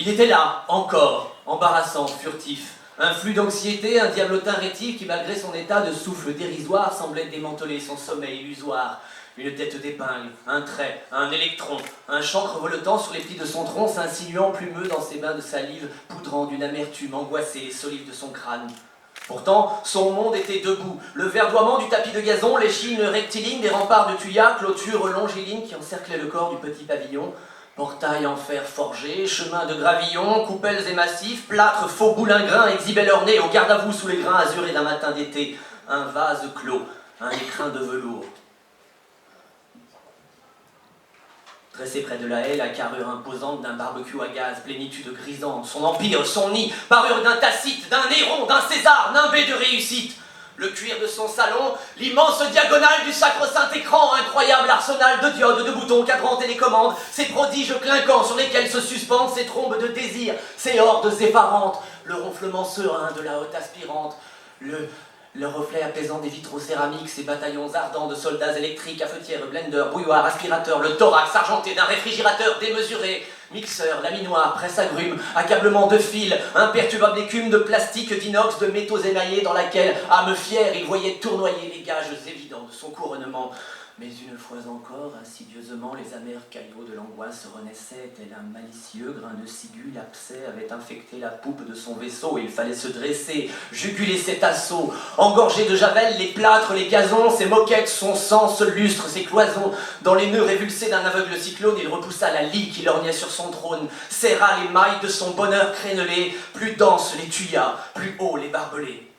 Il était là, encore, embarrassant, furtif. Un flux d'anxiété, un diablotin rétif qui, malgré son état de souffle dérisoire, semblait démanteler son sommeil illusoire. Une tête d'épingle, un trait, un électron, un chancre voletant sur les plis de son tronc, s'insinuant plumeux dans ses bains de salive, poudrant d'une amertume angoissée les solives de son crâne. Pourtant, son monde était debout. Le verdoiement du tapis de gazon, l'échine rectiligne des remparts de tuyas, clôture longiligne qui encerclaient le corps du petit pavillon, portail en fer forgé, chemin de gravillon, coupelles et massifs, plâtre faux boulingrin exhibaient leur nez au garde-à-vous sous les grains azurés d'un matin d'été. Un vase clos, un écrin de velours. Dressé près de la haie, la carrure imposante d'un barbecue à gaz, plénitude grisante, son empire, son nid, parure d'un Tacite, d'un Néron, d'un César, nimbé de réussite. Le cuir de son salon, l'immense diagonale du sacro-saint écran, incroyable arsenal de diodes, de boutons, cadrans, télécommandes, ces prodiges clinquants sur lesquels se suspendent ces trombes de désir, ces hordes effarantes, le ronflement serein de la haute aspirante, le reflet apaisant des vitraux céramiques, ces bataillons ardents de soldats électriques, cafetières, blenders, bouilloires, aspirateurs, le thorax argenté d'un réfrigérateur démesuré, mixeur, laminoir, presse agrumes, accablement de fils, imperturbable écume de plastique, d'inox, de métaux émaillés dans laquelle, âme fière, il voyait tournoyer les gages évidents de son couronnement. Mais une fois encore, insidieusement, les amers caillots de l'angoisse renaissaient, tel un malicieux grain de ciguë, l'abcès avait infecté la poupe de son vaisseau, il fallait se dresser, juguler cet assaut, engorger de javel les plâtres, les gazons, ses moquettes, son sang, ce lustre, ses cloisons. Dans les nœuds révulsés d'un aveugle cyclone, il repoussa la lie qui lorgnait sur son trône, serra les mailles de son bonheur crénelé, plus denses les tuyas, plus hauts les barbelés.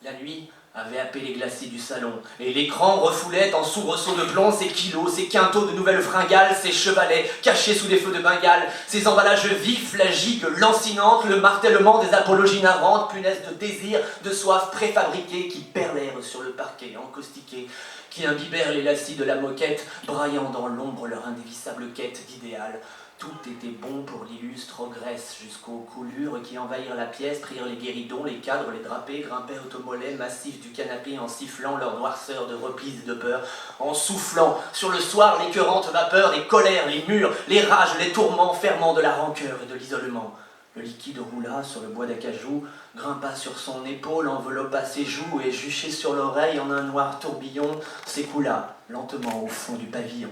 La nuit avait happé les glacis du salon, et l'écran refoulait en soubresauts de plomb ses kilos, ses quintaux de nouvelles fringales, ses chevalets cachés sous des feux de Bengale, ses emballages vifs, la gigue lancinante, le martèlement des apologies navrantes, punaises de désir, de soif préfabriquées qui perlèrent sur le parquet encaustiqué, qui imbibèrent les lacis de la moquette, braillant dans l'ombre leur indévissable quête d'idéal. Tout était bon pour l'illustre ogresse, jusqu'aux coulures qui envahirent la pièce, prirent les guéridons, les cadres, les drapés, grimpèrent au mollet massif du canapé en sifflant leur noirceur de replis et de peur, en soufflant sur le soir l'écœurante vapeur des colères, les murs, les rages, les tourments ferments de la rancœur et de l'isolement. Le liquide roula sur le bois d'acajou, grimpa sur son épaule, enveloppa ses joues et, juché sur l'oreille en un noir tourbillon, s'écoula lentement au fond du pavillon.